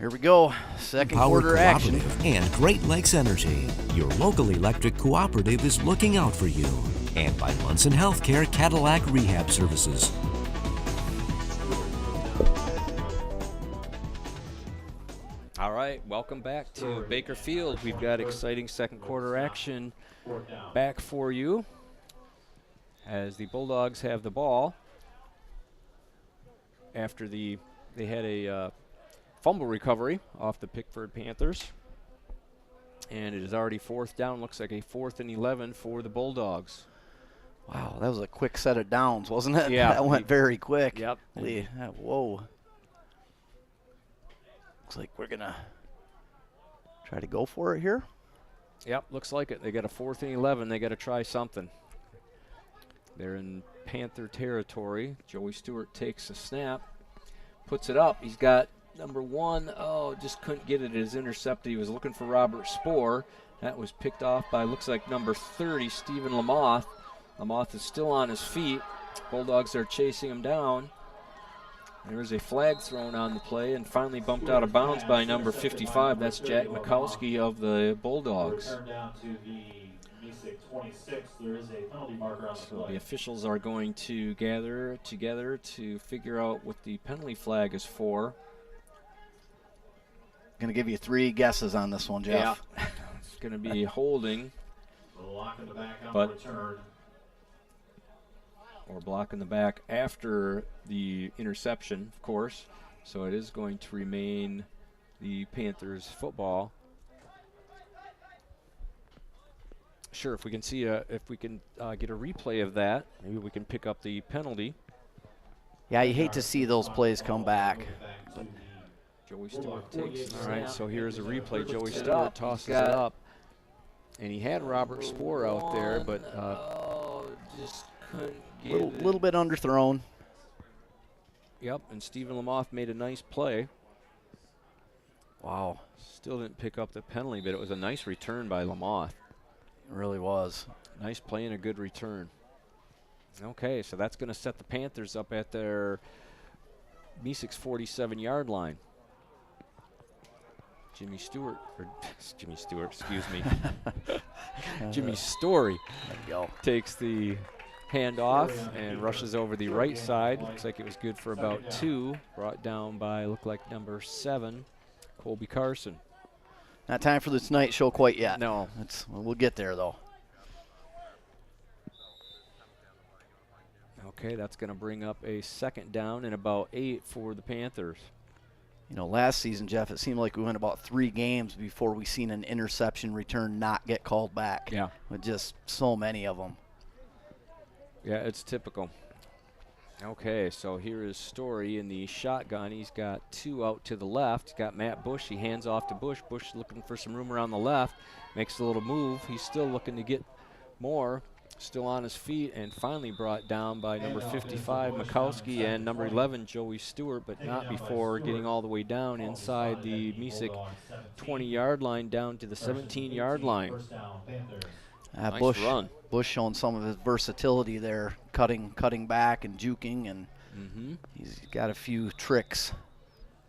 Here we go. Second Powered quarter action. Cooperative and Great Lakes Energy. Your local electric cooperative is looking out for you. And by Munson Healthcare Cadillac Rehab Services. All right, welcome back to Baker Field. We've got exciting second quarter action back for you as the Bulldogs have the ball after they had a fumble recovery off the Pickford Panthers. And it is already fourth down. Looks like a 4th and 11 for the Bulldogs. Wow, that was a quick set of downs, wasn't it? Yeah. That went very quick. Yep. Whoa. Looks like we're going to try to go for it here. Yep, looks like it. They got a 4th and 11. They got to try something. They're in Panther territory. Joey Stewart takes a snap, puts it up. He's got number 1. Oh, just couldn't get it. It is intercepted. He was looking for Robert Spohr. That was picked off by, looks like, number 30, Stephen Lamoth. Lamoth is still on his feet. Bulldogs are chasing him down. There was a flag thrown on the play and finally bumped out of bounds by number 55. That's Jack Mikowski of the Bulldogs. So the officials are going to gather together to figure out what the penalty flag is for. Going to give you 3 guesses on this one, Jeff. Yeah. It's going to be holding, but or blocking the back after the interception, of course. So it is going to remain the Panthers football. Sure, if we can see get a replay of that, maybe we can pick up the penalty. Yeah, you hate to see those plays come back. Joey Stewart takes. All right, so here's a replay. Joey Stewart tosses it up, and he had Robert Spohr out there, but just couldn't get it. Little bit underthrown. Yep, and Stephen Lamoth made a nice play. Wow. Still didn't pick up the penalty, but it was a nice return by Lamoth. It really was. Nice play and a good return. Okay, so that's going to set the Panthers up at their Mesick's 47-yard line. Jimmy Stewart, excuse me. Jimmy Story takes the handoff and rushes over the right side. Looks like it was good for about 2. Brought down by, looked like number 7, Colby Carson. Not time for the Tonight Show quite yet. No. We'll get there, though. Okay, that's going to bring up a 2nd down and about 8 for the Panthers. You know, last season, Jeff, it seemed like we went about 3 games before we seen an interception return not get called back. Yeah. With just so many of them. Yeah, it's typical. Okay, so here is Story in the shotgun. He's got 2 out to the left. He's got Matt Bush. He hands off to Bush. Bush looking for some room around the left. Makes a little move. He's still looking to get more. Still on his feet and finally brought down by number 55, Mikowski, and number 11, Joey Stewart, but not before getting all the way down inside the Mesick 20-yard line down to the 17-yard line. Nice run. Bush showing some of his versatility there, cutting back and juking, and he's got a few tricks.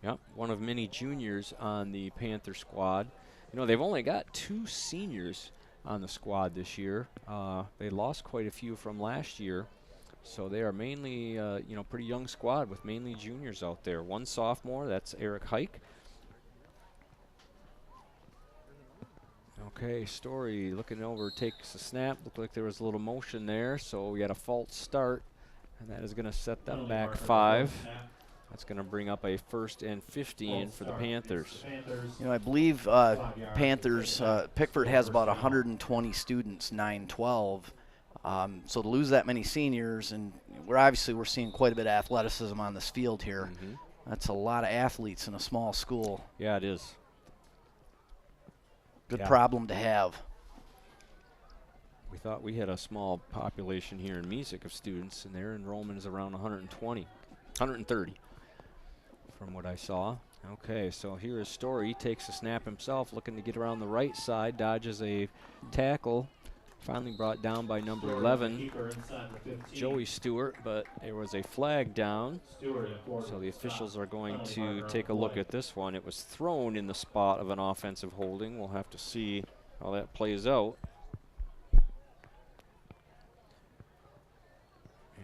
Yep, one of many juniors on the Panther squad. You know, they've only got 2 seniors on the squad this year. They lost quite a few from last year, so they are mainly, pretty young squad with mainly juniors out there. 1 sophomore, that's Eric Hike. Okay, Story looking over, takes a snap. Looked like there was a little motion there, so we got a false start, and that is going to set them back 5. That's going to bring up a 1st and 15 for the Panthers. You know, I believe Panthers, Pickford has about 120 students, 912. So to lose that many seniors, and we're seeing quite a bit of athleticism on this field here. That's a lot of athletes in a small school. Yeah, it is. Good problem to have. We thought we had a small population here in Mesick of students, and their enrollment is around 130. From what I saw. Okay, so here is Story. He takes a snap himself, looking to get around the right side, dodges a tackle, Finally brought down by number 11, Joey Stewart, but there was a flag down. So the officials are going to take a look at this one. It was thrown in the spot of an offensive holding. We'll have to see how that plays out.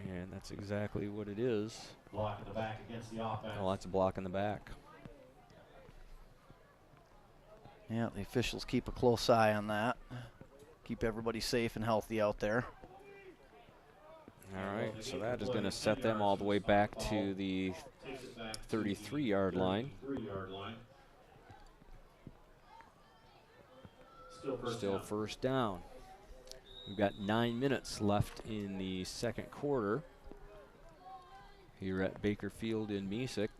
And that's exactly what it is. Block in the back against the offense. Oh, that's a block in the back. Yeah, the officials keep a close eye on that. Keep everybody safe and healthy out there. All right, so that is going to set them all the way back to the 33-yard line. Still first down. We've got 9 minutes left in the second quarter here at Baker Field in Mesick.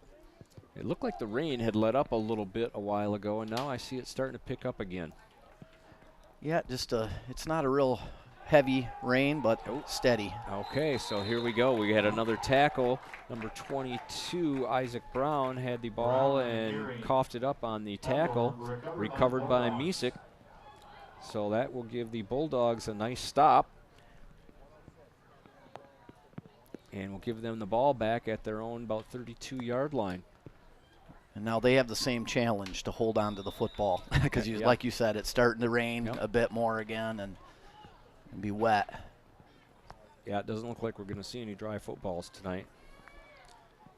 It looked like the rain had let up a little bit a while ago, and now I see it starting to pick up again. Yeah, just it's not a real heavy rain, but steady. Okay, so here we go. We had another tackle. Number 22, Isaac Brown, had the ball and coughed it up on the tackle. Recovered by Mesick. So that will give the Bulldogs a nice stop. And we'll give them the ball back at their own about 32-yard line. And now they have the same challenge to hold on to the football because, like you said, it's starting to rain a bit more again and be wet. Yeah, it doesn't look like we're going to see any dry footballs tonight.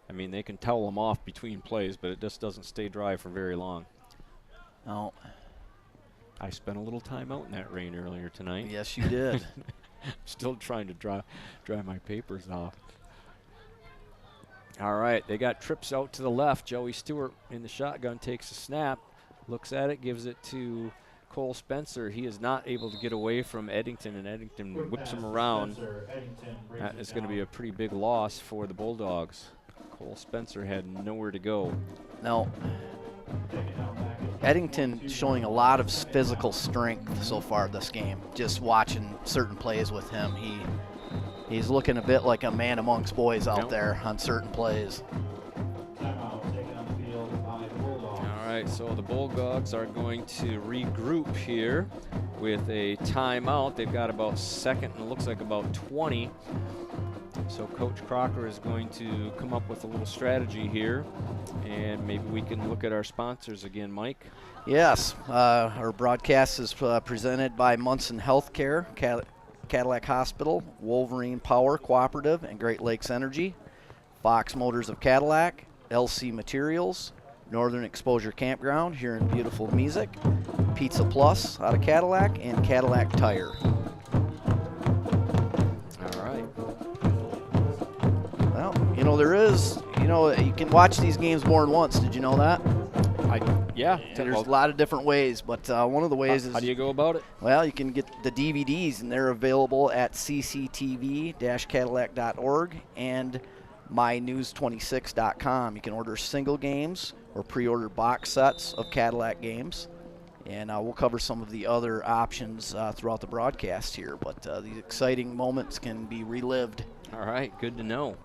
I mean, they can towel them off between plays, but it just doesn't stay dry for very long. No. I spent a little time out in that rain earlier tonight. Yes, you did. Still trying to dry my papers off. All right, they got trips out to the left. Joey Stewart in the shotgun takes a snap, looks at it, gives it to Cole Spencer. He is not able to get away from Eddington, and Eddington whips him around. That is going to be a pretty big loss for the Bulldogs. Cole Spencer had nowhere to go. No. Eddington showing a lot of physical strength so far this game. Just watching certain plays with him, he's looking a bit like a man amongst boys out there on certain plays. All right, so the Bulldogs are going to regroup here with a timeout. They've got about second, and it looks like about 20. So Coach Crocker is going to come up with a little strategy here, and maybe we can look at our sponsors again, Mike. Yes, our broadcast is presented by Munson Healthcare, Cadillac Hospital, Wolverine Power Cooperative, and Great Lakes Energy, Fox Motors of Cadillac, LC Materials, Northern Exposure Campground here in beautiful Mesick, Pizza Plus out of Cadillac, and Cadillac Tire. You can watch these games more than once. Did you know that? Yeah. There's a lot of different ways, but one of the ways is... How do you go about it? Well, you can get the DVDs, and they're available at cctv-cadillac.org and mynews26.com. You can order single games or pre-order box sets of Cadillac games, and we'll cover some of the other options throughout the broadcast here, but these exciting moments can be relived. All right, good to know.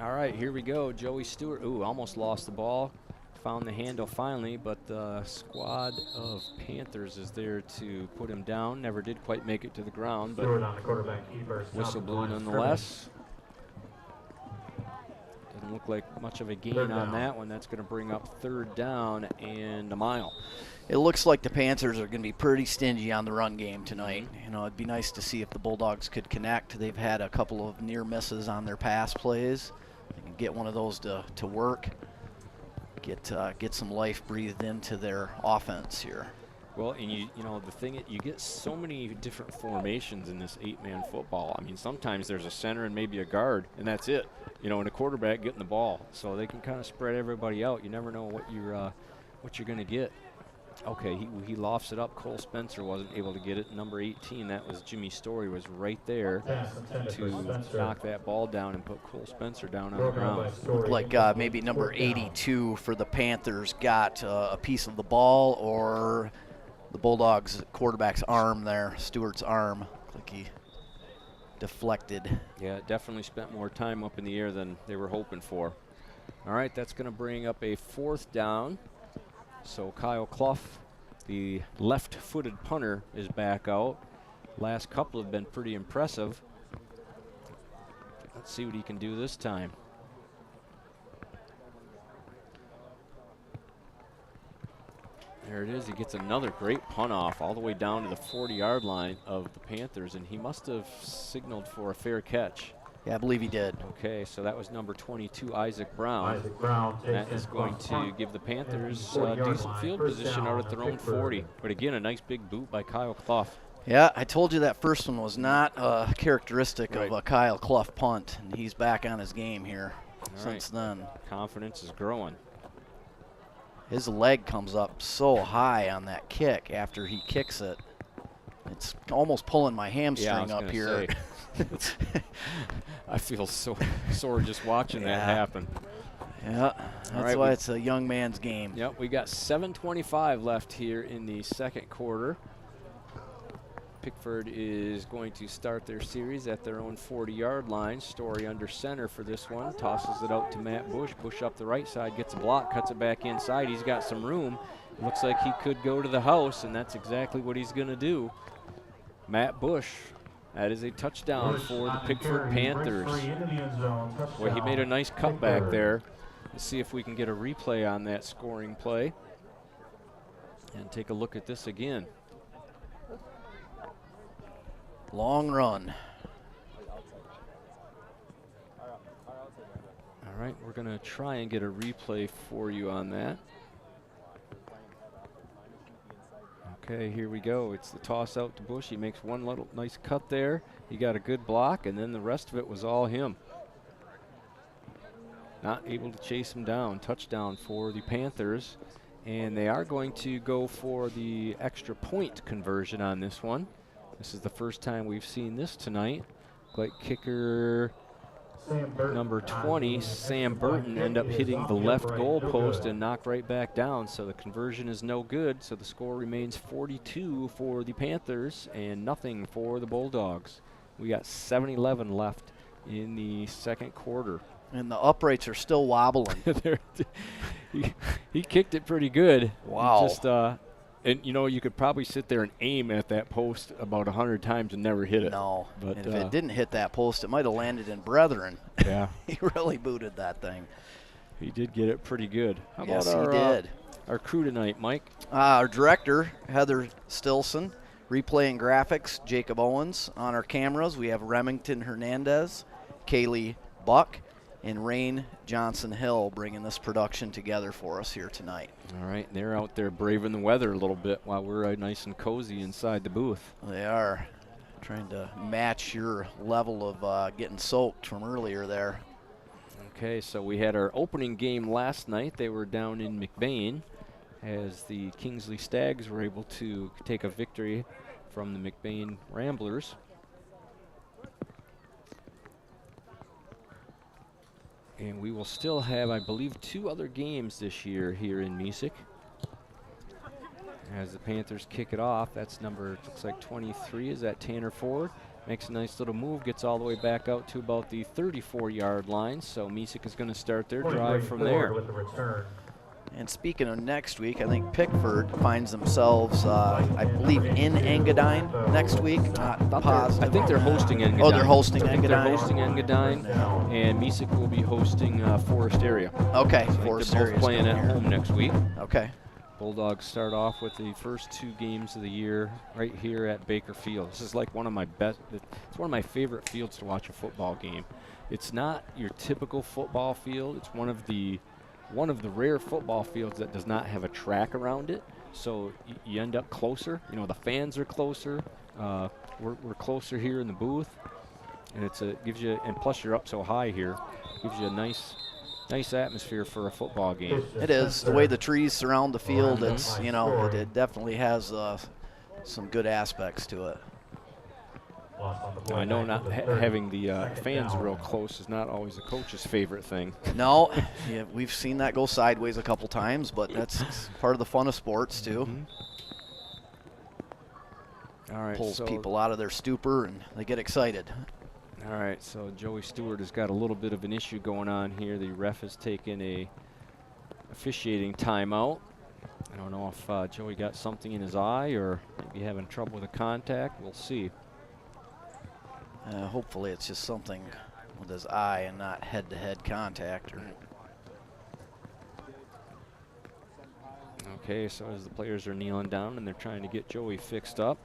All right, here we go. Joey Stewart, almost lost the ball. Found the handle finally, but the squad of Panthers is there to put him down. Never did quite make it to the ground, but whistle blew nonetheless. Doesn't look like much of a gain on that one. That's going to bring up third down and a mile. It looks like the Panthers are going to be pretty stingy on the run game tonight. You know, it'd be nice to see if the Bulldogs could connect. They've had a couple of near misses on their pass plays. They can get one of those to work. Get some life breathed into their offense here. Well, and you know the thing, you get so many different formations in this 8-man football. I mean, sometimes there's a center and maybe a guard, and that's it. You know, and a quarterback getting the ball, so they can kind of spread everybody out. You never know what you're going to get. Okay, he lofts it up. Cole Spencer wasn't able to get it. Number 18, that was Jimmy Story, was right there to knock that ball down and put Cole Spencer down on the ground. Looked like maybe number 82 for the Panthers got a piece of the ball, or the Bulldogs quarterback's arm there, Stewart's arm. Looked like he deflected. Yeah, definitely spent more time up in the air than they were hoping for. All right, that's going to bring up a fourth down. So Kyle Clough, the left-footed punter, is back out. Last couple have been pretty impressive. Let's see what he can do this time. There it is. He gets another great punt off all the way down to the 40-yard line of the Panthers, and he must have signaled for a fair catch. Yeah, I believe he did. Okay, so that was number 22, Isaac Brown. Isaac Brown And that takes is in going punt. to give the Panthers a 40-yard decent line. field First position down out at their own Pickford. 40. But again, a nice big boot by Kyle Clough. Yeah, I told you that first one was not characteristic of a Kyle Clough punt, and he's back on his game here since then. Confidence is growing. His leg comes up so high on that kick after he kicks it. It's almost pulling my hamstring up here. I feel so sore just watching that happen. Yeah, that's why it's a young man's game. Yep, we got 7:25 left here in the second quarter. Pickford is going to start their series at their own 40-yard line. Story under center for this one. Tosses it out to Matt Bush. Bush up the right side, gets a block, cuts it back inside. He's got some room. It looks like he could go to the house, and that's exactly what he's going to do. Matt Bush, that is a touchdown for the Pickford Panthers. Well, he made a nice cutback there. Let's see if we can get a replay on that scoring play and take a look at this again. Long run. All right, we're going to try and get a replay for you on that. Okay, here we go. It's the toss out to Bush. He makes one little nice cut there. He got a good block, and then the rest of it was all him. Not able to chase him down. Touchdown for the Panthers. And they are going to go for the extra point conversion on this one. This is the first time we've seen this tonight. Like kicker number 20, Sam Burton, end up hitting the left goal post and knocked right back down. So the conversion is no good. So the score remains 42 for the Panthers and nothing for the Bulldogs. We got 7:11 left in the second quarter. And the uprights are still wobbling. he kicked it pretty good. Wow. Just, and, you know, you could probably sit there and aim at that post about 100 times and never hit it. No, but and if it didn't hit that post, it might have landed in Brethren. Yeah. He really booted that thing. He did get it pretty good. How Yes, about he did. Our crew tonight, Mike? Our director, Heather Stilson. Replaying graphics, Jacob Owens. On our cameras, we have Remington Hernandez, Kaylee Buck, and Rain Johnson-Hill bringing this production together for us here tonight. All right, they're out there braving the weather a little bit while we're nice and cozy inside the booth. They are trying to match your level of getting soaked from earlier there. Okay, so we had our opening game last night. They were down in McBain as the Kingsley Stags were able to take a victory from the McBain Ramblers. And we will still have, I believe, 2 other games this year here in Mesick. As the Panthers kick it off, that's number, looks like 23, is that Tanner Ford. Makes a nice little move, gets all the way back out to about the 34-yard line. So Mesick is going to start their drive from there. With the return. And speaking of next week, I think Pickford finds themselves, I believe, in Engadine next week. Not positive. I think they're hosting Engadine. Oh, they're hosting I think Engadine. they're hosting Engadine, and Mesick will be hosting Forest Area. Okay, So Forest they're both Area's playing coming at here. home next week. Okay. Bulldogs start off with the first 2 games of the year right here at Baker Field. This is like one of my best, it's one of my favorite fields to watch a football game. It's not your typical football field. It's one of the rare football fields that does not have a track around it. So you end up closer. You know, the fans are closer. We're closer here in the booth. And it gives you, and plus you're up so high here, gives you a nice atmosphere for a football game. It is. The way the trees surround the field, it's, you know, it definitely has some good aspects to it. I know not having the fans real close is not always a coach's favorite thing. No, yeah, we've seen that go sideways a couple times, but that's part of the fun of sports, too. All right, Pulls so people out of their stupor, and they get excited. All right, so Joey Stewart has got a little bit of an issue going on here. The ref has taken a officiating timeout. I don't know if Joey got something in his eye or maybe having trouble with the contact. We'll see. Hopefully it's just something with his eye and not head-to-head contact. Okay, so as the players are kneeling down and they're trying to get Joey fixed up,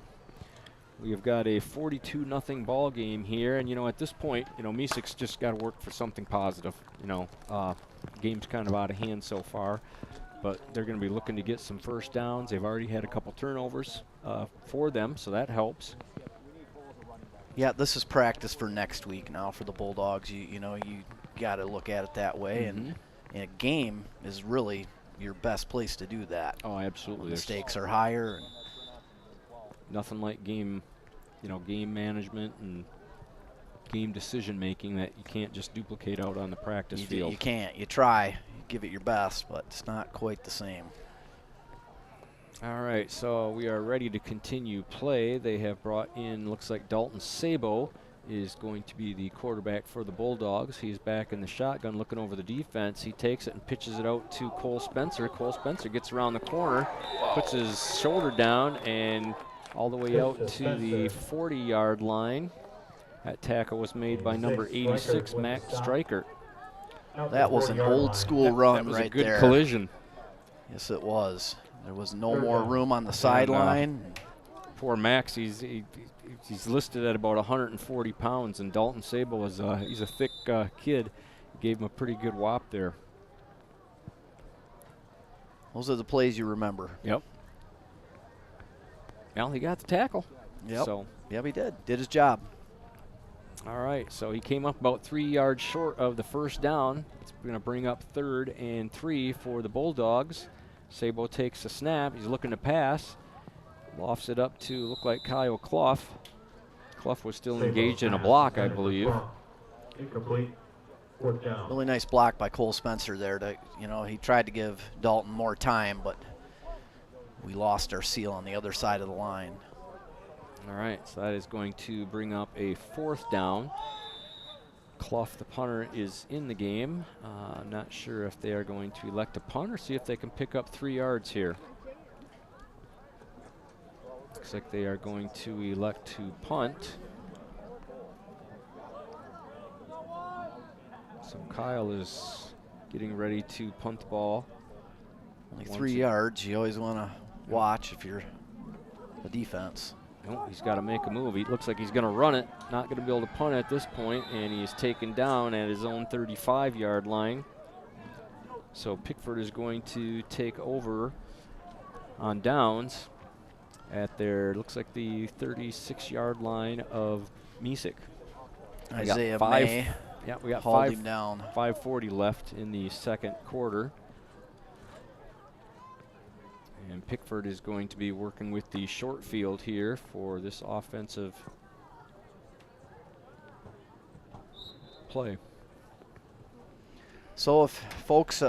we've got a 42-0 ball game here. And, you know, at this point, you know, Mesick's just got to work for something positive. You know, game's kind of out of hand so far, but they're going to be looking to get some first downs. They've already had a couple turnovers for them, so that helps. Yeah, this is practice for next week now for the Bulldogs. You know, you got to look at it that way. And a game is really your best place to do that. Oh, absolutely. The stakes are higher. Nothing like game management and game decision making that you can't just duplicate out on the practice field. You can't. You try, you give it your best, but it's not quite the same. All right, so we are ready to continue play. They have brought in, looks like Dalton Sabo is going to be the quarterback for the Bulldogs. He's back in the shotgun looking over the defense. He takes it and pitches it out to Cole Spencer. Cole Spencer gets around the corner, puts his shoulder down, and all the way out to the 40-yard line. That tackle was made by number 86, Matt Streicher. That was an old school run right there. That was a good collision. Yes, it was. There was no more room on the sideline. Poor Max, he's listed at about 140 pounds, and Dalton Sabo is he's a thick kid. Gave him a pretty good whop there. Those are the plays you remember. Yep. Well, he got the tackle. Yep. So. Yep, he did. Did his job. All right, so he came up about 3 yards short of the first down. It's going to bring up 3rd and 3 for the Bulldogs. Sabo takes a snap. He's looking to pass. Lofts it up to look like Kyle Clough. Clough was still engaged in a block, I believe. Incomplete. 4th down. Really nice block by Cole Spencer there. He tried to give Dalton more time, but we lost our seal on the other side of the line. All right, so that is going to bring up a 4th down. Clough, the punter, is in the game. I'm not sure if they are going to elect a punt or see if they can pick up 3 yards here. Looks like they are going to elect to punt. So Kyle is getting ready to punt the ball. Only 3 yards. You always want to watch if you're the defense. Oh, he's got to make a move. He looks like he's going to run it. Not going to be able to punt at this point, and he is taken down at his own 35-yard line. So Pickford is going to take over on downs at their, looks like the 36-yard line of Mesick. Isaiah May. Yeah, we got hauled him down. 5:40 left in the second quarter. And Pickford is going to be working with the short field here for this offensive play. So if folks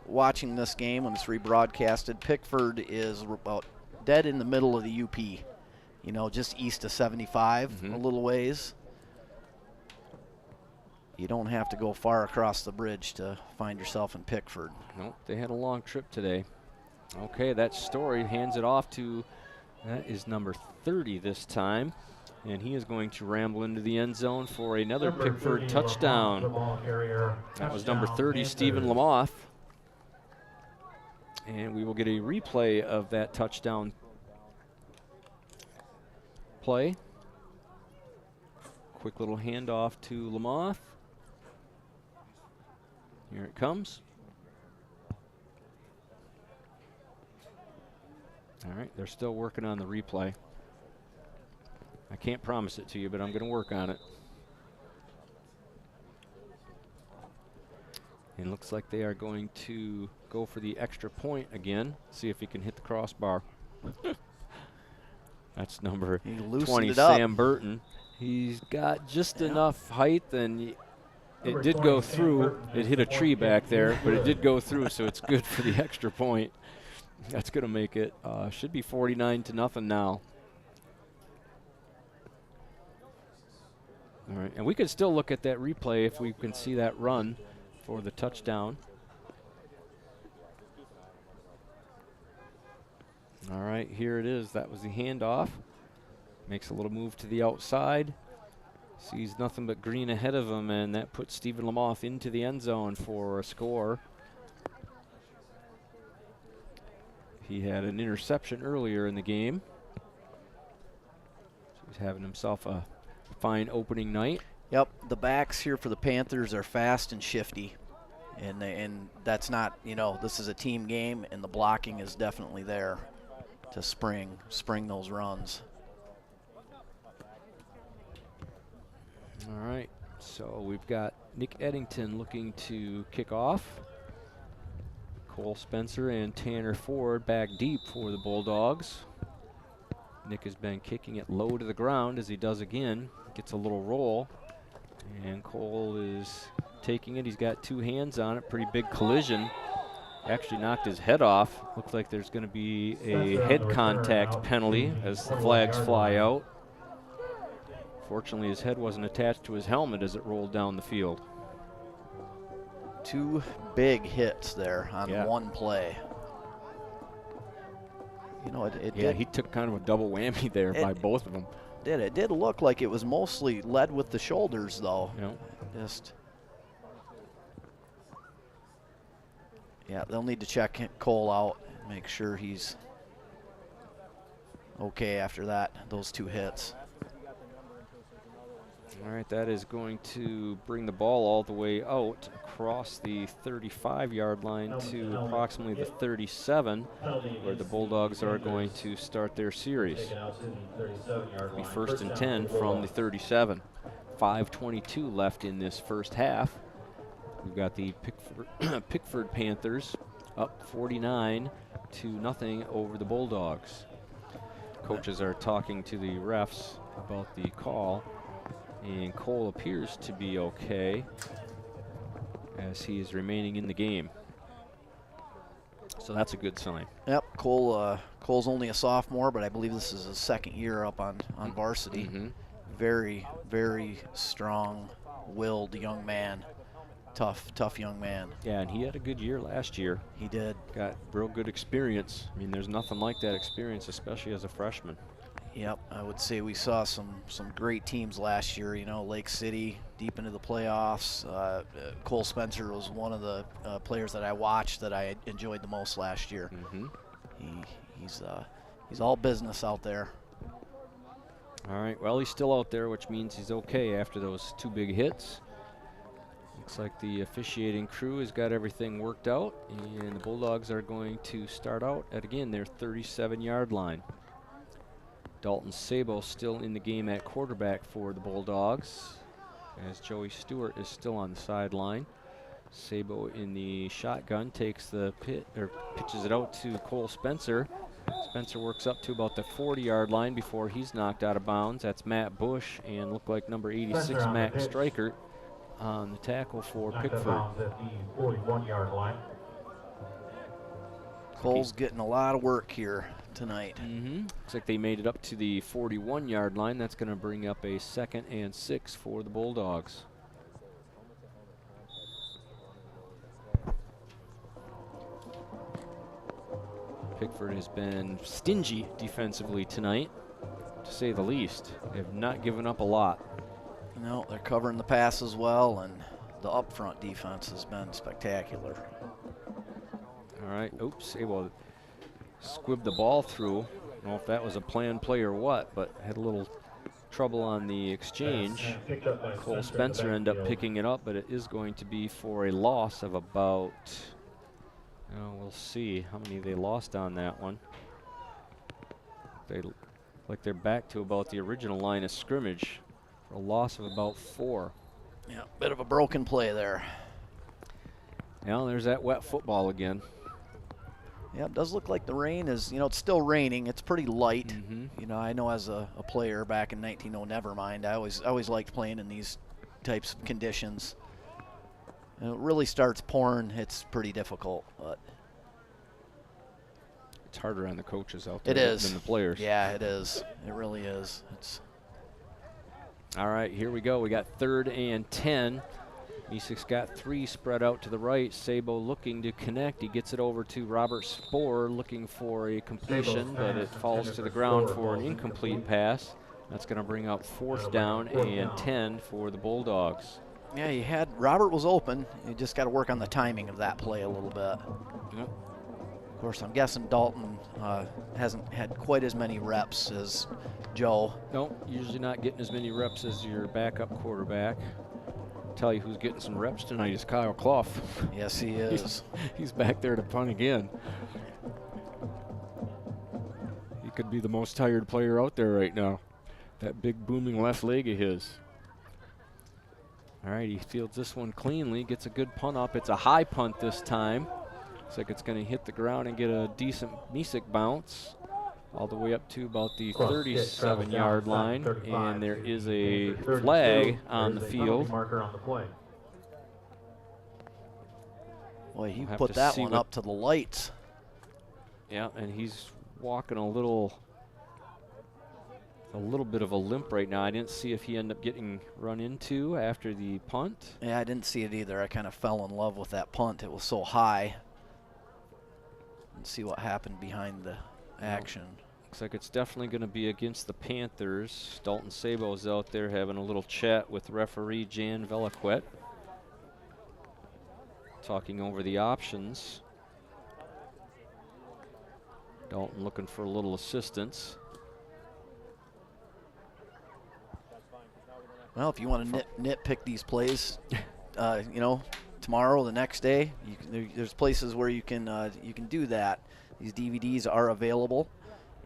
watching this game when it's rebroadcasted, Pickford is about dead in the middle of the UP, just east of 75, a little ways. You don't have to go far across the bridge to find yourself in Pickford. Nope, they had a long trip today. Okay, that Story hands it off to, that is number 30 this time. And he is going to ramble into the end zone for another Pickford touchdown. That was number 30, Stephen Lamoth. And we will get a replay of that touchdown play. Quick little handoff to Lamoth. Here it comes. All right, they're still working on the replay. I can't promise it to you, but I'm going to work on it. And looks like they are going to go for the extra point again, see if he can hit the crossbar. That's number 20, Sam Burton. He's got just enough height, and it did go through. It hit a tree back there, but it did go through, so it's good for the extra point. That's going to make it, should be 49-0 now. All right, and we could still look at that replay if we can see that run for the touchdown. All right, here it is. That was the handoff. Makes a little move to the outside. Sees nothing but green ahead of him, and that puts Stephen Lamoth into the end zone for a score. He had an interception earlier in the game. So he's having himself a fine opening night. Yep, the backs here for the Panthers are fast and shifty. And that's not, this is a team game, and the blocking is definitely there to spring those runs. All right, so we've got Nick Eddington looking to kick off. Cole Spencer and Tanner Ford back deep for the Bulldogs. Nick has been kicking it low to the ground, as he does again. Gets a little roll, and Cole is taking it. He's got two hands on it. Pretty big collision. Actually knocked his head off. Looks like there's going to be a head contact penalty as the flags fly out. Fortunately, his head wasn't attached to his helmet as it rolled down the field. Two big hits there on one play. He took kind of a double whammy there by both of them. It did look like it was mostly led with the shoulders, though. They'll need to check Cole out, make sure he's okay after those two hits. All right, that is going to bring the ball all the way out across the 35-yard line to approximately the 37, where the Bulldogs are going to start their series. It'll be 1st and 10 from the 37. 5:22 left in this first half. We've got the Pickford Panthers up 49-0 over the Bulldogs. Coaches are talking to the refs about the call. And Cole appears to be okay as he is remaining in the game. So that's a good sign. Yep, Cole's only a sophomore, but I believe this is his second year up on varsity. Very, very strong-willed young man. Tough young man. Yeah, and he had a good year last year. He did. Got real good experience. I mean, there's nothing like that experience, especially as a freshman. Yep, I would say we saw some great teams last year. Lake City deep into the playoffs. Cole Spencer was one of the players that I watched that I enjoyed the most last year. He's all business out there. All right, well, he's still out there, which means he's okay after those two big hits. Looks like the officiating crew has got everything worked out, and the Bulldogs are going to start out at, again, their 37-yard line. Dalton Sabo still in the game at quarterback for the Bulldogs, as Joey Stewart is still on the sideline. Sabo in the shotgun takes the pitches it out to Cole Spencer. Spencer works up to about the 40-yard line before he's knocked out of bounds. That's Matt Bush, and look like number 86, Matt Strikert, on the tackle for Pickford. At the 41-yard line. Cole's getting a lot of work here tonight. Looks like they made it up to the 41-yard line. That's going to bring up a 2nd and 6 for the Bulldogs. Pickford has been stingy defensively tonight, to say the least. They have not given up a lot. No, they're covering the pass as well, and the up-front defense has been spectacular. All right, oops, able to squib the ball through. I don't know if that was a planned play or what, but had a little trouble on the exchange. Cole Spencer ended up picking it up, but it is going to be for a loss of about, we'll see how many they lost on that one. They look like they're back to about the original line of scrimmage for a loss of about 4. Yeah, bit of a broken play there. Now there's that wet football again. Yeah, it does look like the rain is, it's still raining. It's pretty light. I know as a player back in 1900, never mind. I always liked playing in these types of conditions. And it really starts pouring, it's pretty difficult. But it's harder on the coaches out there than the players. Yeah, it is. It really is. All right, here we go. We got 3rd and 10. Mesick's got 3 spread out to the right. Sabo looking to connect. He gets it over to Robert Spohr looking for a completion, but it falls to the ground for an incomplete pass. That's going to bring up 4th down and 10 for the Bulldogs. Yeah, Robert was open. You just got to work on the timing of that play a little bit. Yep. Of course, I'm guessing Dalton hasn't had quite as many reps as Joe. Nope, usually not getting as many reps as your backup quarterback. Tell you who's getting some reps tonight is Kyle Clough. Yes, he is. He's back there to punt again. He could be the most tired player out there right now. That big booming left leg of his. All right, he fields this one cleanly, gets a good punt up. It's a high punt this time. Looks like it's going to hit the ground and get a decent Mesick bounce all the way up to about the 37-yard line, and there is a flag on the field. Boy, he put that one up to the lights. Yeah, and he's walking a little bit of a limp right now. I didn't see if he ended up getting run into after the punt. Yeah, I didn't see it either. I kind of fell in love with that punt. It was so high. Let's see what happened behind the action. Looks like it's definitely going to be against the Panthers. Dalton Sabo's out there having a little chat with referee Jan Velaquet, talking over the options. Dalton looking for a little assistance. Well, if you want to nitpick these plays, you know, tomorrow, the next day, there's places where you can do that. These DVDs are available,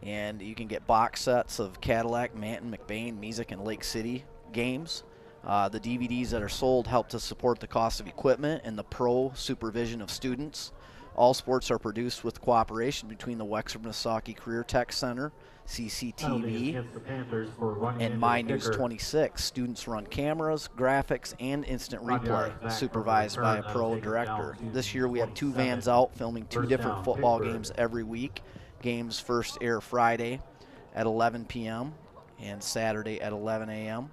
and you can get box sets of Cadillac, Manton, McBain, Mesick, and Lake City games. The DVDs that are sold help to support the cost of equipment and the pro supervision of students. All sports are produced with cooperation between the Wexford Misaki Career Tech Center, CCTV, and My News 26. Students run cameras, graphics, and instant replay, supervised by a pro director. This year we have 2 vans out filming 2 different football games every week. Games first air Friday at 11 p.m. and Saturday at 11 a.m.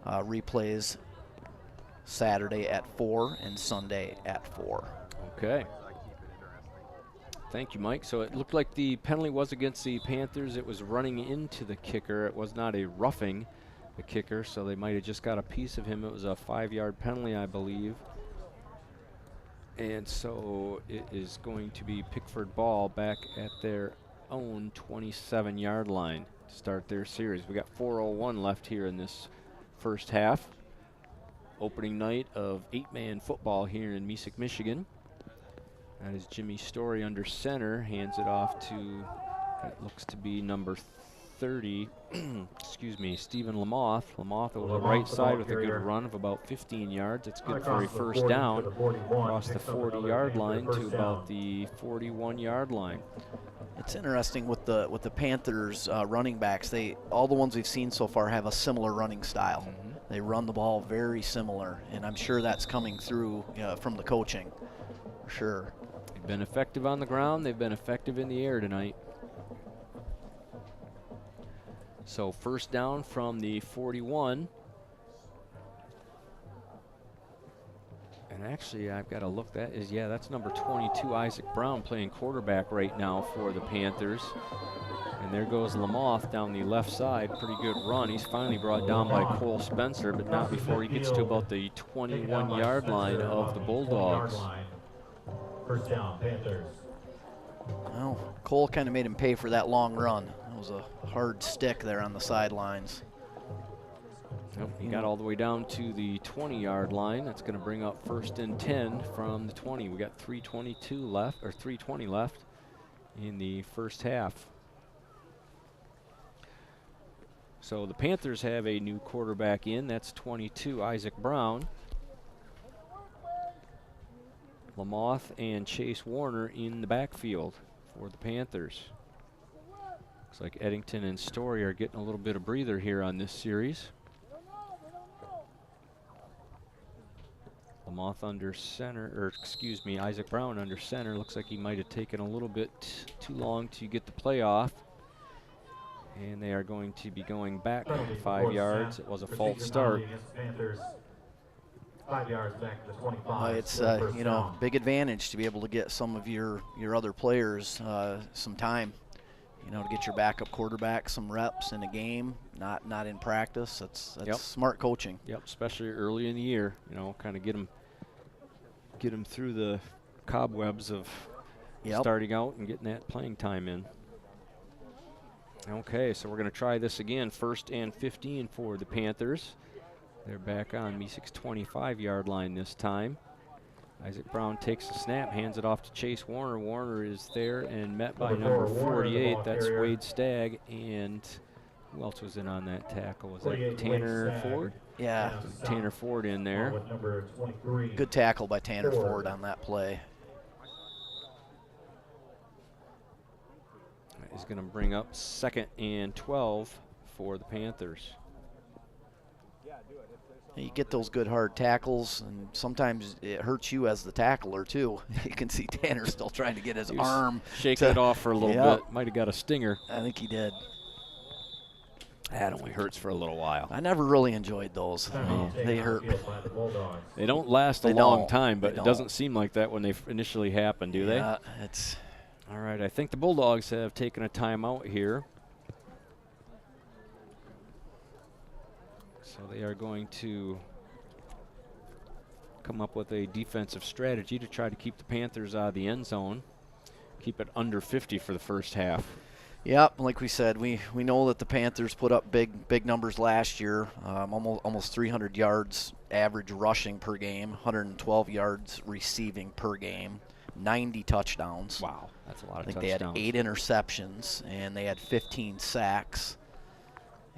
Replays Saturday at 4 and Sunday at 4. Okay. Thank you, Mike. So it looked like the penalty was against the Panthers. It was running into the kicker. It was not a roughing the kicker, so they might have just got a piece of him. It was a 5-yard penalty, I believe. And so it is going to be Pickford ball back at their own 27-yard line to start their series. We got 4:01 left here in this first half. Opening night of 8-man football here in Mesick, Michigan. That is Jimmy Story under center, hands it off to, that looks to be number 30, excuse me, Stephen Lamoth. Lamoth over the right side with a good run of about 15 yards. It's good for a first down across the 40-yard line to about the 41-yard line. It's interesting with the Panthers running backs. All the ones we've seen so far have a similar running style. Mm-hmm. They run the ball very similar, and I'm sure that's coming through from the coaching, for sure. They've been effective on the ground. They've been effective in the air tonight. So first down from the 41. And actually, I've got to look. That's number 22, Isaac Brown, playing quarterback right now for the Panthers. And there goes Lamoth down the left side. Pretty good run. He's finally brought down by Cole Spencer, but not before he gets to about the 21-yard line of the Bulldogs. First down, Panthers. Well, Cole kind of made him pay for that long run. It was a hard stick there on the sidelines. He got all the way down to the 20-yard line. That's going to bring up 1st and 10 from the 20. We got 3:20 left in the first half. So the Panthers have a new quarterback in. That's 22, Isaac Brown. Lamoth and Chase Warner in the backfield for the Panthers. Looks like Eddington and Story are getting a little bit of breather here on this series. Lamoth under center, Isaac Brown under center. Looks like he might have taken a little bit too long to get the play off. And they are going to be going back 5 yards. It was a false start. 5 yards back to the 25. It's First you know, down. big advantage to be able to get some of your other players some time. You know, to get your backup quarterback some reps in a game, not in practice. That's Yep. smart coaching. Yep, especially early in the year. You know, kind of get them through the cobwebs of starting out and getting that playing time in. Okay, so we're going to try this again. 1st and 15 for the Panthers. They're back on Mesick's 25-yard line this time. Isaac Brown takes the snap, hands it off to Chase Warner. Warner is there and met by number 48. That's Wade Stagg. And who else was in on that tackle? Was that Tanner Ford? Yeah. Tanner Ford in there. With number 23. Good tackle by Tanner Ford on that play. Is going to bring up 2nd and 12 for the Panthers. You get those good hard tackles, and sometimes it hurts you as the tackler too. You can see Tanner still trying to get his arm. Shaking it off for a little bit. Might have got a stinger. I think he did. That only hurts for a little while. I never really enjoyed those. They hurt. They don't last a long time, but it doesn't seem like that when they initially happen, do they? Yeah, it's. All right, I think the Bulldogs have taken a timeout here. So they are going to come up with a defensive strategy to try to keep the Panthers out of the end zone. Keep it under 50 for the first half. Yep, like we said, we know that the Panthers put up big numbers last year, almost 300 yards average rushing per game, 112 yards receiving per game, 90 touchdowns. Wow, that's a lot of touchdowns. I think they had 8 interceptions, and they had 15 sacks.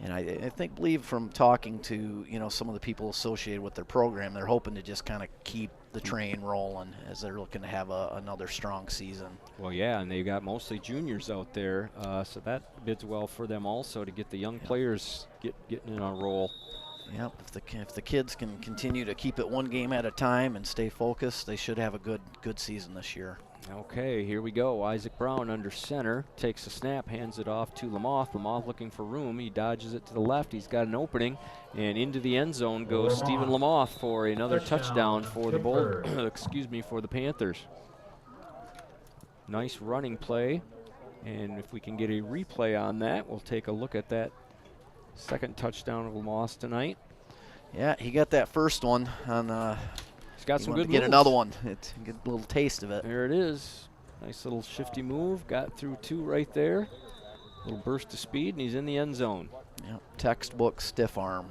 And I believe from talking to, you know, some of the people associated with their program, they're hoping to just kind of keep the train rolling as they're looking to have another strong season. Well, yeah, and they've got mostly juniors out there, so that bids well for them also to get the young players getting in a roll. Yep, if the kids can continue to keep it one game at a time and stay focused, they should have a good season this year. Okay, here we go. Isaac Brown under center, takes a snap, hands it off to Lamoth. Lamoth looking for room. He dodges it to the left. He's got an opening, and into the end zone goes Stephen Lamoth for another touchdown for the for the Panthers. Nice running play, and if we can get a replay on that, we'll take a look at that second touchdown of Lamoth tonight. Yeah, he got that first one on. He's got some good moves. Get another one. Get a little taste of it. There it is. Nice little shifty move. Got through 2 right there. Little burst of speed, and he's in the end zone. Yep. Textbook stiff arm.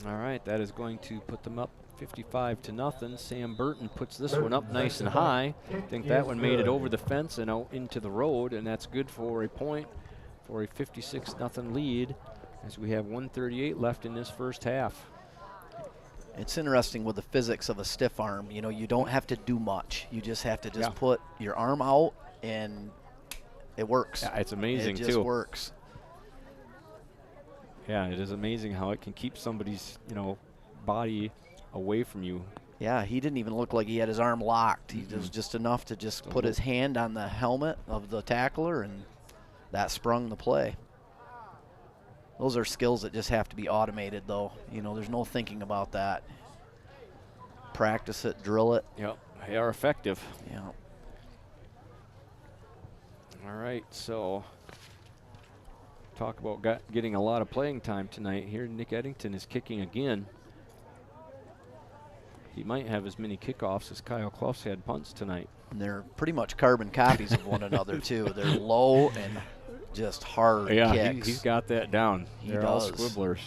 All right, that is going to put them up 55-0. Sam Burton puts this one up nice and high. I think that one made it over the fence and out into the road, and that's good for a point for a 56-0 lead as we have 1:38 left in this first half. It's interesting with the physics of a stiff arm. You know, you don't have to do much. You just have to put your arm out, and it works. Yeah, it's amazing, too. It just works. Yeah, it is amazing how it can keep somebody's, body away from you. Yeah, he didn't even look like he had his arm locked. He was just enough to just put his hand on the helmet of the tackler, and that sprung the play. Those are skills that just have to be automated, though. You know, there's no thinking about that. Practice it, drill it. Yep, they are effective. Yeah. All right, so talk about getting a lot of playing time tonight. Here, Nick Eddington is kicking again. He might have as many kickoffs as Kyle Clough's had punts tonight. And they're pretty much carbon copies of one another, too. They're low and just hard kicks. He's got that down. They're all squibblers.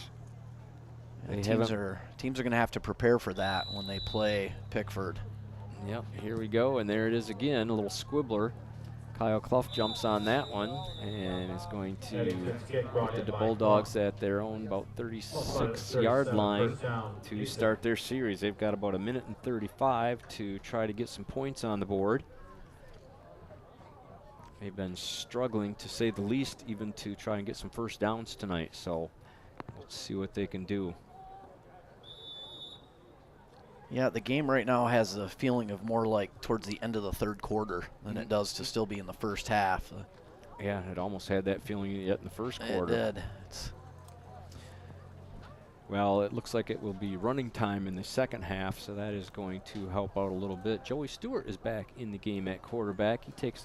Teams are going to have to prepare for that when they play Pickford. Yep, here we go, and there it is again, a little squibbler. Kyle Clough jumps on that one and is going to put the Bulldogs at their own about 36-yard line to start their series. They've got about 1:35 to try to get some points on the board. They've been struggling, to say the least, even to try and get some first downs tonight. So let's see what they can do. Yeah, the game right now has a feeling of more like towards the end of the third quarter than it does to still be in the first half. Yeah, it almost had that feeling yet in the first quarter. It did. Well, it looks like it will be running time in the second half, so that is going to help out a little bit. Joey Stewart is back in the game at quarterback. He takes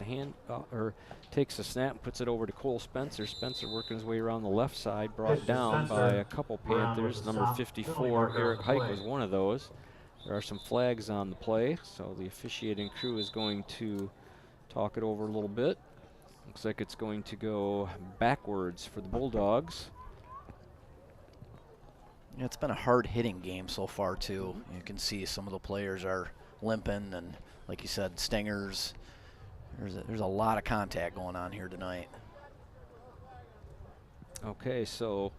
takes the snap and puts it over to Cole Spencer. Spencer working his way around the left side, brought down by a couple Panthers. Number 54, Eric Hike, was one of those. There are some flags on the play, so the officiating crew is going to talk it over a little bit. Looks like it's going to go backwards for the Bulldogs. Yeah, it's been a hard-hitting game so far, too. You can see some of the players are limping, and like you said, stingers. There's a lot of contact going on here tonight. Okay, so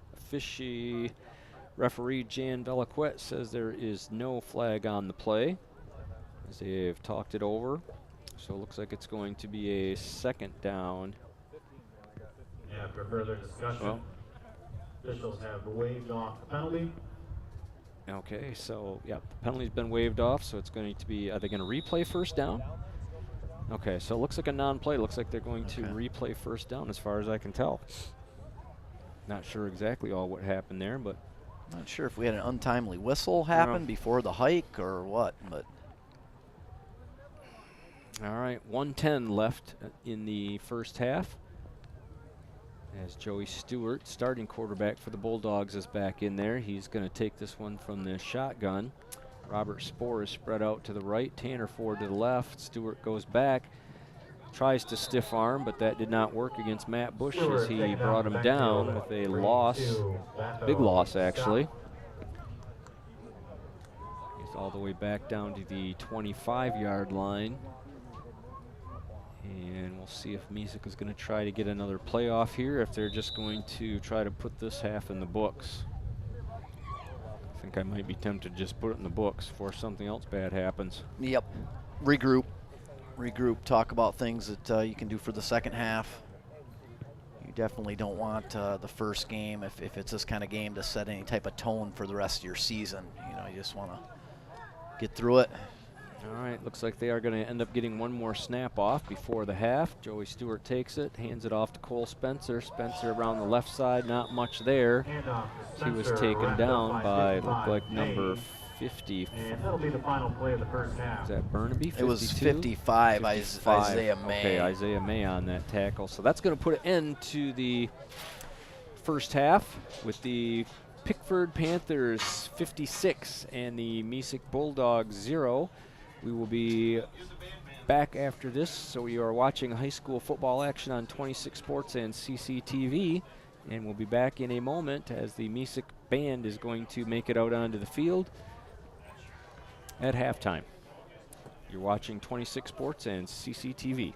referee Jan Delaquette says there is no flag on the play, as they've talked it over. So it looks like it's going to be a second down. Yeah, for further discussion, officials have waived off the penalty. Okay, so yeah, the penalty's been waived off, so it's going to be, are they going to replay first down? Okay, so it looks like a non-play. Looks like they're going to replay first down as far as I can tell. Not sure exactly all what happened there, but. Not sure if we had an untimely whistle happen before the hike or what, but. All right, 1:10 left in the first half. As Joey Stewart, starting quarterback for the Bulldogs, is back in there. He's going to take this one from the shotgun. Robert Spohr is spread out to the right. Tanner Ford to the left. Stewart goes back, tries to stiff arm, but that did not work against Matt Bush as he brought him down with a loss, big loss actually. He's all the way back down to the 25-yard line. And we'll see if Mesick is going to try to get another playoff here, if they're just going to try to put this half in the books. I think I might be tempted to just put it in the books before something else bad happens. Yep. Regroup, talk about things that you can do for the second half. You definitely don't want the first game, if it's this kind of game, to set any type of tone for the rest of your season. You know, you just want to get through it. All right, looks like they are going to end up getting one more snap off before the half. Joey Stewart takes it, hands it off to Cole Spencer. Spencer around the left side, not much there. He was taken down by, looked like number 50. And that'll be the final play of the first half. Is that Burnaby? 52? It was 55, Isaiah May. Okay, Isaiah May on that tackle. So that's going to put an end to the first half with the Pickford Panthers 56 and the Mesick Bulldogs 0. We will be back after this, so you are watching high school football action on 26 Sports and CCTV, and we'll be back in a moment as the Mesick band is going to make it out onto the field at halftime. You're watching 26 Sports and CCTV.